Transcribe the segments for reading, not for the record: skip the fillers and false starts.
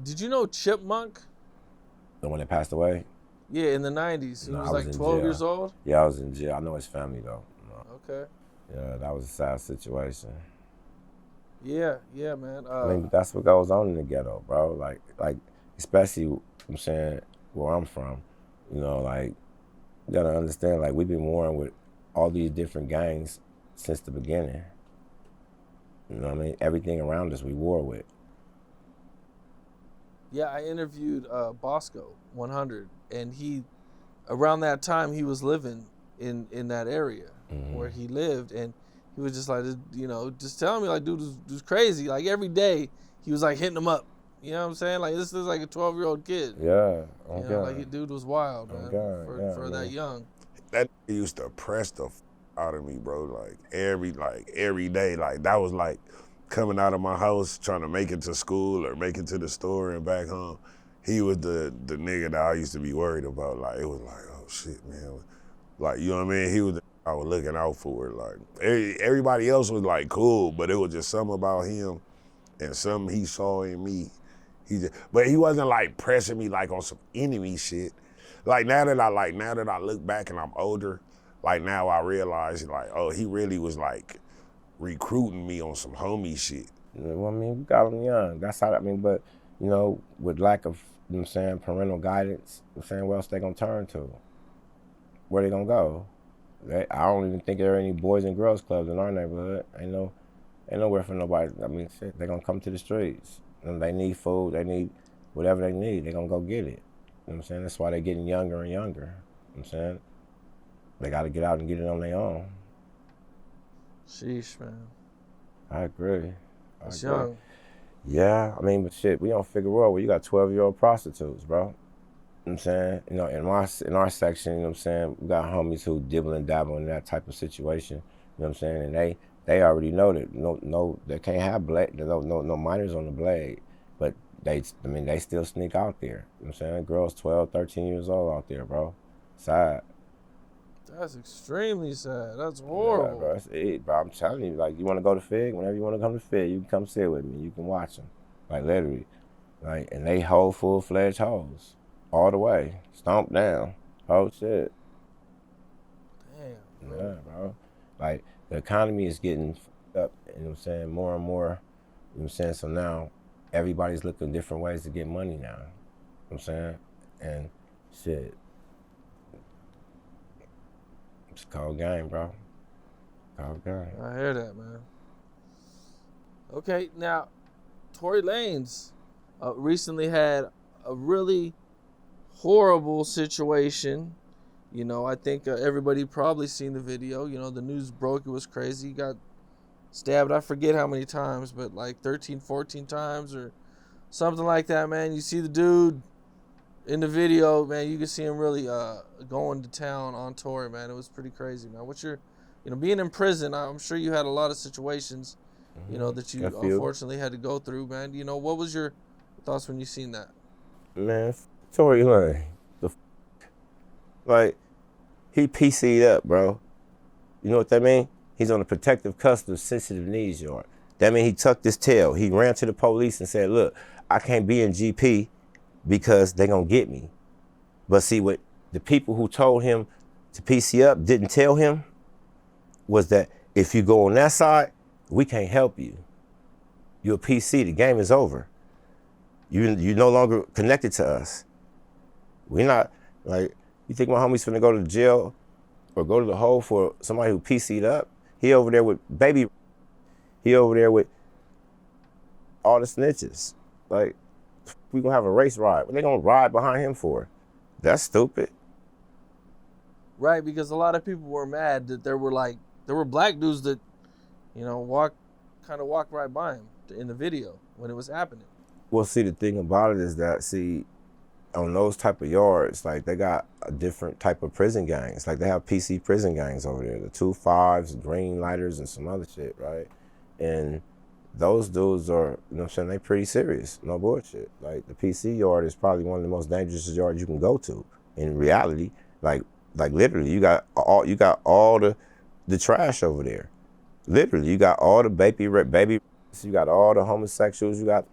Did you know Chipmunk? The one that passed away? Yeah, in the 90s. He No, was I like in 12 jail. years old? Yeah, I was in jail. I know his family, though. Okay. Yeah, that was a sad situation. Yeah, man. I mean, that's what goes on in the ghetto, bro. Like, especially, I'm saying, where I'm from, you know, like, you gotta understand, like, we've been warring with all these different gangs since the beginning. You know what I mean? Everything around us we war with. Yeah, I interviewed Boskoe100, and he, around that time, he was living in that area where he lived, and he was just like, you know, just telling me, like, dude was crazy. Like, every day, he was, like, hitting him up. You know what I'm saying? Like, this is like a 12-year-old kid. Yeah. You know, like, dude was wild, man, for that young. That used to press the out of me, bro. Like, every day. Like, that was like coming out of my house, trying to make it to school or make it to the store and back home. He was the nigga that I used to be worried about. Like, it was like, oh, shit, man. Like, you know what I mean? He was I was looking out for it. Like, everybody else was, like, cool, but it was just something about him and something he saw in me. But he wasn't, like, pressing me, like, on some enemy shit. Like, now that I look back and I'm older, like, now I realize, like, oh, he really was, like, recruiting me on some homie shit. Well, I mean, we got them young. That's how, I mean, but, you know, with lack of, you know what I'm saying, parental guidance, you know what I'm saying, where else they gonna turn to? Where they gonna go? I don't even think there are any boys and girls clubs in our neighborhood. Ain't nowhere for nobody. I mean, shit, they gonna come to the streets. And they need food, they need whatever they need, they gonna go get it. You know what I'm saying? That's why they're getting younger and younger. You know what I'm saying? They gotta get out and get it on their own. Sheesh, man. I agree. It's young. Yeah, I mean, but shit, we don't figure out where you got 12-year-old prostitutes, bro. You know what I'm saying? You know, in our section, you know what I'm saying, we got homies who dibble and dabble in that type of situation. You know what I'm saying? And they already know that no, they can't have no minors on the blade. But they still sneak out there. You know what I'm saying? Girls 12, 13 years old out there, bro. Sad. That's extremely sad. That's horrible. Yeah, bro, that's it, bro. I'm telling you, like, you want to go to Fig? Whenever you want to come to Fig, you can come sit with me. You can watch them. Like, literally. Like, and they whole full-fledged hoes. All the way. Stomp down. Whole shit. Damn, bro. Yeah, bro. Like, the economy is getting up, you know what I'm saying, more and more, you know what I'm saying? So now, everybody's looking different ways to get money now. You know what I'm saying? And shit. It's a cold game, bro. Cold game. I hear that, man. Okay, now, Tory Lanez recently had a really horrible situation. You know, I think everybody probably seen the video. You know, the news broke. It was crazy. He got stabbed, I forget how many times, but like 13, 14 times or something like that, man. You see the dude in the video, man, you can see him really going to town on Tory, man. It was pretty crazy, man. What's your, you know, being in prison, I'm sure you had a lot of situations, you know, that you unfortunately had to go through, man. You know, what was your thoughts when you seen that? Man, Tory Lanez, like, he PC'd up, bro. You know what that mean? He's on a protective custody sensitive needs yard. That mean he tucked his tail. He ran to the police and said, look, I can't be in GP because they gonna get me. But see, what the people who told him to PC up didn't tell him was that if you go on that side, we can't help you. You're a PC, the game is over. You're no longer connected to us. We're not, like, you think my homie's finna go to jail or go to the hole for somebody who PC'd up? He over there with baby, he over there with all the snitches. Like, we gonna have a race ride. What they gonna ride behind him for? That's stupid. Right, because a lot of people were mad that there were black dudes that, you know, walked right by him in the video when it was happening. Well, see, the thing about it is that, see, on those type of yards, like, they got a different type of prison gangs. Like, they have PC prison gangs over there, the 2-5s, green lighters, and some other shit, right? And those dudes are, you know what I'm saying, they pretty serious, no bullshit. Like, the PC yard is probably one of the most dangerous yards you can go to. In reality, like literally, you got all the trash over there. Literally, you got all the baby, you got all the homosexuals, you got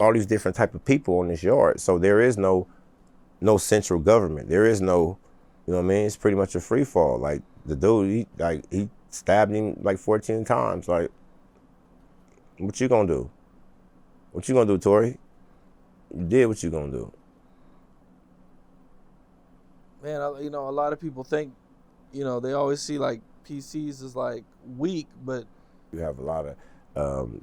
all these different type of people on this yard. So there is no central government. There is no, you know what I mean? It's pretty much a free fall. Like the dude, he stabbed him like 14 times. Like, what you gonna do? What you gonna do, Tory? You did what you gonna do. Man, you know, a lot of people think, you know, they always see like PCs as like weak, but you have a lot of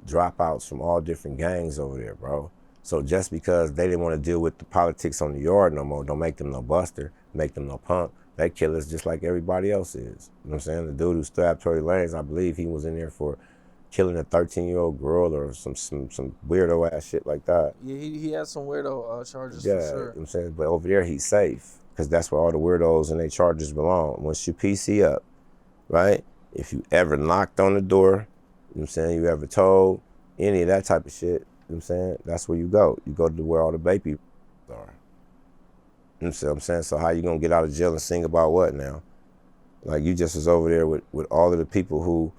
dropouts from all different gangs over there, bro. So just because they didn't want to deal with the politics on the yard no more, don't make them no buster, make them no punk. They killers just like everybody else is. You know what I'm saying? The dude who stabbed Tory Lanez, I believe he was in there for killing a 13-year-old girl or some weirdo ass shit like that. Yeah, he had some weirdo charges Yeah, for sure. You know what I'm saying? But over there he's safe because that's where all the weirdos and their charges belong. Once you PC up, right? If you ever knocked on the door, you know what I'm saying, you ever told any of that type of shit, you know what I'm saying, that's where you go. You go to where all the baby are. You know what I'm saying? So how you gonna get out of jail and sing about what now? Like you just was over there with all of the people who,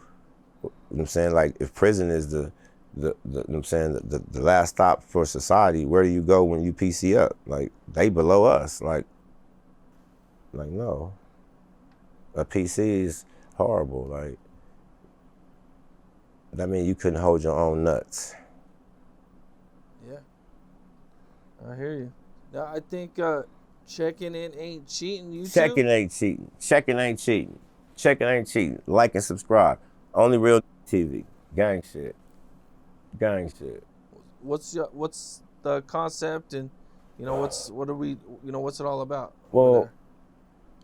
you know what I'm saying, like if prison is the you know what I'm saying, the last stop for society, where do you go when you PC up? Like they below us. Like no. A PC is horrible. Like that means you couldn't hold your own nuts. Yeah, I hear you. Now I think checking in ain't cheating. You Checking ain't cheating. Checking ain't cheating. Checking ain't cheating. Like and subscribe. Only real TV. Gang shit. Gang shit. What's the concept, and you know what's it all about? Well,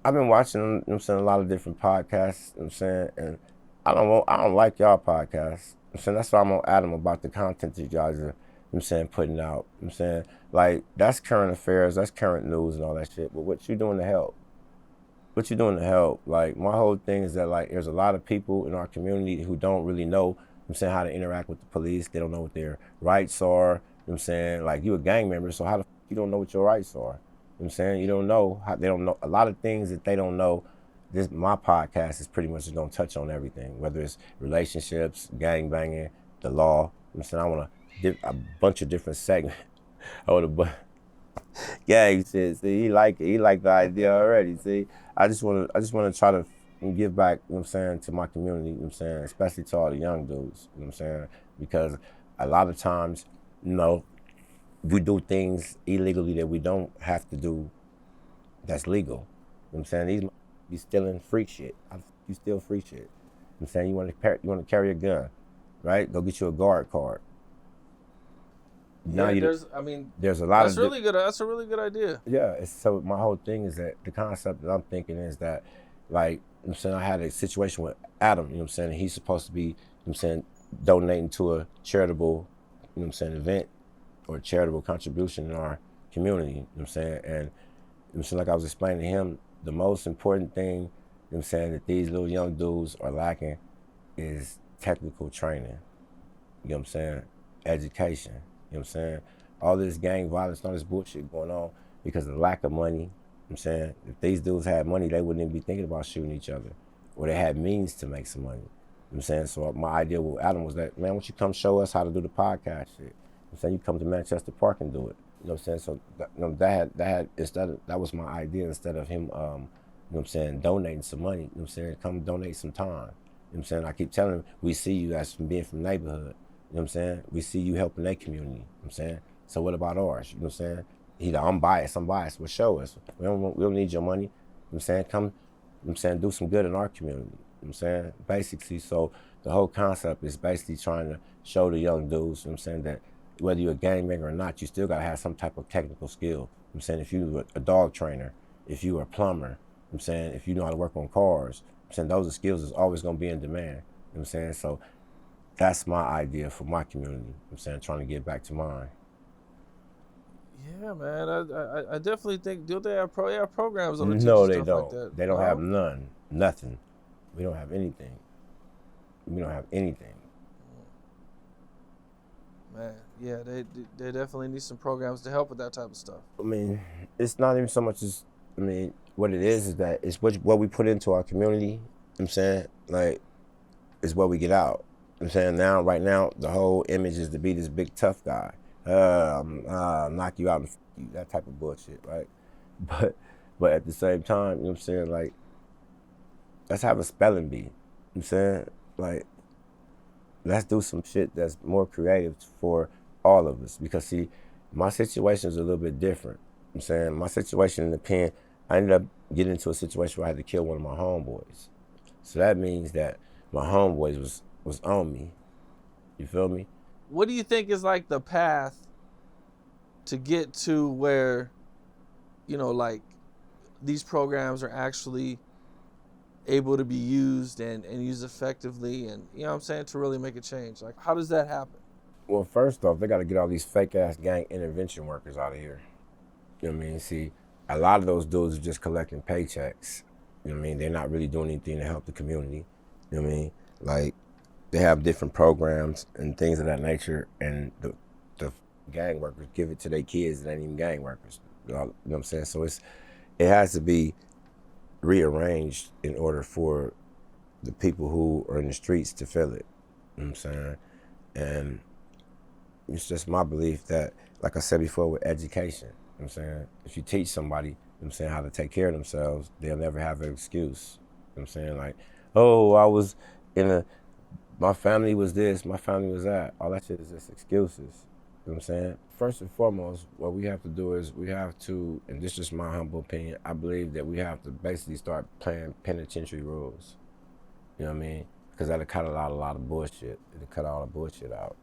I've been watching, you know what I'm saying, a lot of different podcasts, you know what I'm saying, and I don't like y'all podcasts. You know what I'm saying, that's why I'm on Adam about the content that you guys are, you know what I'm saying, putting out. You know what I'm saying, like that's current affairs, that's current news and all that shit. But what you doing to help? What you doing to help? Like my whole thing is that like there's a lot of people in our community who don't really know, you know what I'm saying, how to interact with the police. They don't know what their rights are. You know what I'm saying? Like you a gang member, so how the f you don't know what your rights are? You know what I'm saying? You don't know how, they don't know a lot of things that they don't know. My podcast is pretty much just gonna touch on everything, whether it's relationships, gang banging, the law. You know what I'm saying? I want a bunch of different segments. I want gang shit. See, he like the idea already. See, I just wanna try to give back, you know what I'm saying, to my community, you know what I'm saying, especially to all the young dudes, you know what I'm saying? Because a lot of times, you know, we do things illegally that we don't have to do that's legal. You know what I'm saying? These you stealing free shit. You steal free shit. You know what I'm saying? You want to carry a gun, right? Go get you a guard card. Yeah, Now there's a lot that's really good. That's a really good idea. Yeah, so my whole thing is that the concept that I'm thinking is that, like, you know what I'm saying, I had a situation with Adam, you know what I'm saying, he's supposed to be, you know what I'm saying, donating to a charitable, you know what I'm saying, event or a charitable contribution in our community, you know what I'm saying, and you know what I'm saying, like I was explaining to him, the most important thing, you know what I'm saying, that these little young dudes are lacking is technical training, you know what I'm saying, education, you know what I'm saying, all this gang violence, all this bullshit going on because of the lack of money. You know what I'm saying, if these dudes had money, they wouldn't even be thinking about shooting each other, or they had means to make some money. You know what I'm saying, so my idea with Adam was that, man, why don't you come show us how to do the podcast shit? You know what I'm saying, you come to Manchester Park and do it. You know what I'm saying, so that was my idea instead of him, you know what I'm saying, donating some money. You know what I'm saying, come donate some time. You know what I'm saying, I keep telling him, we see you as being from the neighborhood. You know what I'm saying, we see you helping their community. You know what I'm saying, so what about ours? You know what I'm saying? Either I'm biased, well, show us. We don't need your money. You know what I'm saying? Come, you know what I'm saying, do some good in our community. You know what I'm saying? Basically, so the whole concept is basically trying to show the young dudes, you know what I'm saying, that whether you're a gangbanger or not, you still gotta have some type of technical skill. You know what I'm saying, if you're a dog trainer, if you're a plumber, you know what I'm saying, if you know how to work on cars, you know what I'm saying, those are skills that's always gonna be in demand. You know what I'm saying? So that's my idea for my community. You know what I'm saying, trying to get back to mine. Yeah, man. I definitely think, do they have programs on the No, they stuff don't. like that? They don't have nothing. We don't have anything. We don't have anything. Man, yeah, they definitely need some programs to help with that type of stuff. I mean, it's not even so much as, I mean, what it is that it's what we put into our community, you know what I'm saying, like, is what we get out. You know what I'm saying, right now, the whole image is to be this big tough guy. knock you out and you, that type of bullshit, right? But at the same time, you know what I'm saying? Like, let's have a spelling bee. You know what I'm saying? Like, let's do some shit that's more creative for all of us. Because see, my situation is a little bit different. You know what I'm saying? My situation in the pen, I ended up getting into a situation where I had to kill one of my homeboys. So that means that my homeboys was on me. You feel me? What do you think is like the path to get to where, you know, like these programs are actually able to be used and used effectively, and you know what I'm saying, to really make a change? Like, how does that happen? Well, first off, they got to get all these fake ass gang intervention workers out of here. You know what I mean? See, a lot of those dudes are just collecting paychecks. You know what I mean? They're not really doing anything to help the community. You know what I mean? Like, they have different programs and things of that nature, and the gang workers give it to their kids that ain't even gang workers. You know what I'm saying? So it has to be rearranged in order for the people who are in the streets to feel it. You know what I'm saying? And it's just my belief that, like I said before, with education, you know what I'm saying, if you teach somebody, you know what I'm saying, how to take care of themselves, they'll never have an excuse. You know what I'm saying? Like, oh, I was my family was this, my family was that. All that shit is just excuses. You know what I'm saying? First and foremost, what we have to do is we have to, and this is my humble opinion, I believe that we have to basically start playing penitentiary rules. You know what I mean? Because that'll cut out a lot of bullshit. It'll cut all the bullshit out.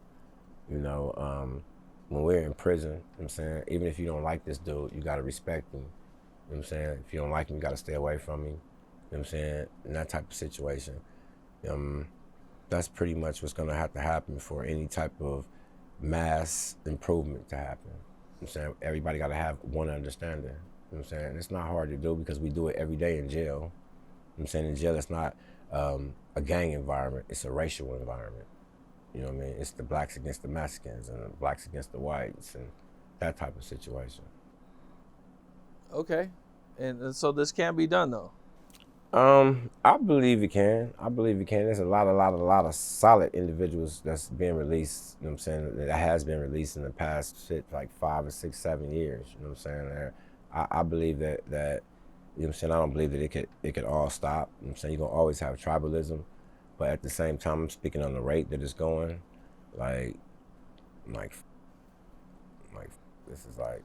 You know, when we're in prison, you know what I'm saying, even if you don't like this dude, you gotta respect him. You know what I'm saying? If you don't like him, you gotta stay away from him. You know what I'm saying? In that type of situation. That's pretty much what's gonna have to happen for any type of mass improvement to happen. You know what I'm saying? Everybody gotta have one understanding. You know what I'm saying? And it's not hard to do because we do it every day in jail. You know what I'm saying? In jail, it's not a gang environment, it's a racial environment. You know what I mean? It's the blacks against the Mexicans and the blacks against the whites and that type of situation. Okay. And so this can be done though? I believe it can. I believe it can. There's a lot of solid individuals that's being released, you know what I'm saying, that has been released in the past like 5 or 6, 7 years. You know what I'm saying? I believe that you know what I'm saying, I don't believe that it could all stop. You know what I'm saying? You're gonna always have tribalism, but at the same time I'm speaking on the rate that it's going, like this is like.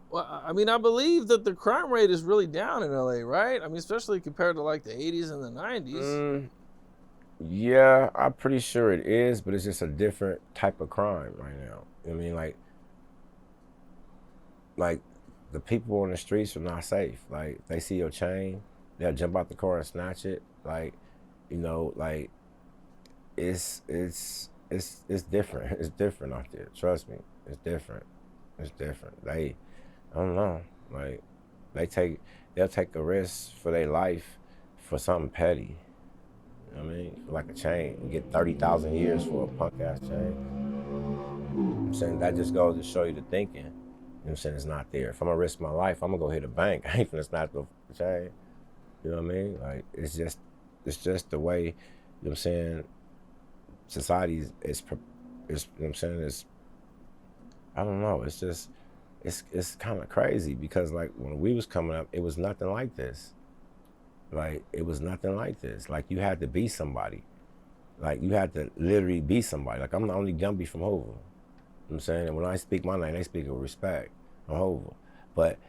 Well, I mean, I believe that the crime rate is really down in LA, right? I mean, especially compared to like the 80s and the 90s. Yeah, I'm pretty sure it is, but it's just a different type of crime right now. You know what I mean? Like the people on the streets are not safe. Like, they see your chain, they'll jump out the car and snatch it. Like, you know, like it's different. It's different out there. Trust me, it's different. It's different. I don't know. Like, they'll take a risk for their life for something petty. You know what I mean? For like a chain. You get 30,000 years for a punk ass chain. I'm saying that just goes to show you the thinking. You know what I'm saying? It's not there. If I'm gonna risk my life, I'm gonna go hit a bank. I ain't finna snatch no chain. You know what I mean? Like, it's just the way, you know what I'm saying, society is you know what I'm saying, I don't know, it's kind of crazy because, like, when we was coming up, it was nothing like this. Like, it was nothing like this. Like, you had to be somebody. Like, you had to literally be somebody. Like, I'm the only Gumby from Hoover. You know what I'm saying? And when I speak my name, they speak with respect. I'm Hoover. But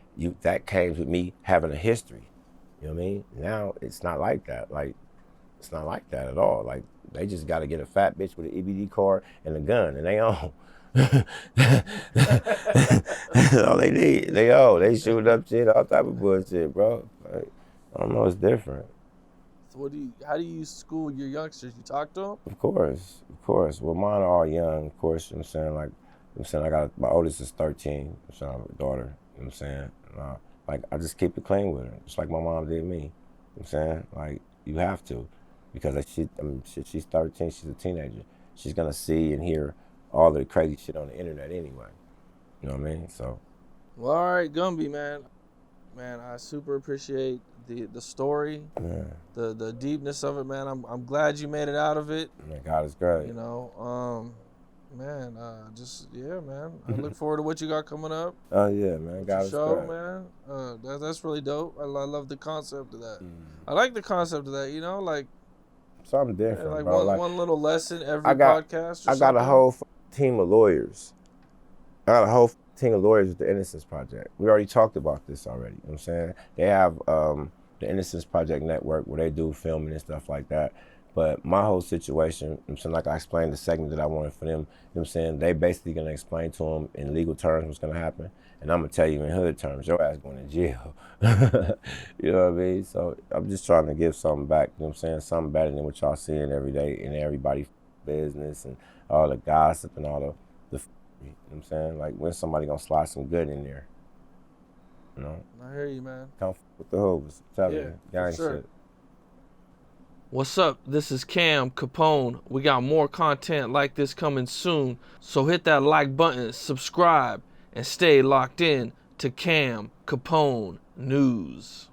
that came with me having a history. You know what I mean? Now, it's not like that. Like, it's not like that at all. Like, they just got to get a fat bitch with an EBD card and a gun, and they own. That's all they need. They shoot up shit, all type of bullshit, bro. Like, I don't know, it's different. So how do you school your youngsters? You talk to them? Of course. Well, mine are all young, of course. You know what I'm saying? Like, you know what I'm saying, I got, my oldest is 13. You know what I'm saying, I have a daughter. You know what I'm saying? Like, I just keep it clean with her, just like my mom did me. You know what I'm saying? Like, you have to, because she's 13. She's a teenager. She's gonna see and hear all the crazy shit on the internet anyway. You know what I mean? So. Well, all right, Gumby, man. Man, I super appreciate the story, the deepness of it, man. I'm glad you made it out of it. Man, God is great. You know, Man, yeah, man. I look forward to what you got coming up. Oh yeah, man. With Got your us show, straight. man. That's really dope. I love the concept of that. Mm. I like the concept of that. You know, like Something different, like bro. one little lesson every I got podcast or I got a something. whole team of lawyers. I got a whole team of lawyers with the Innocence Project. We already talked about this already. You know what I'm saying? They have the Innocence Project Network where they do filming and stuff like that. But my whole situation, you know what I'm saying, like I explained the segment that I wanted for them, you know what I'm saying, they basically gonna explain to them in legal terms what's gonna happen. And I'm gonna tell you in hood terms, your ass going to jail. You know what I mean? So I'm just trying to give something back, you know what I'm saying? Something better than what y'all seeing every day in everybody's business and all the gossip and all the you know what I'm saying? Like, when somebody gonna slide some good in there? You know? I hear you, man. Come with the Hoovers. Tell Yeah, you, gang for sure. shit. What's up? This is Cam Capone. We got more content like this coming soon. So hit that like button, subscribe, and stay locked in to Cam Capone News.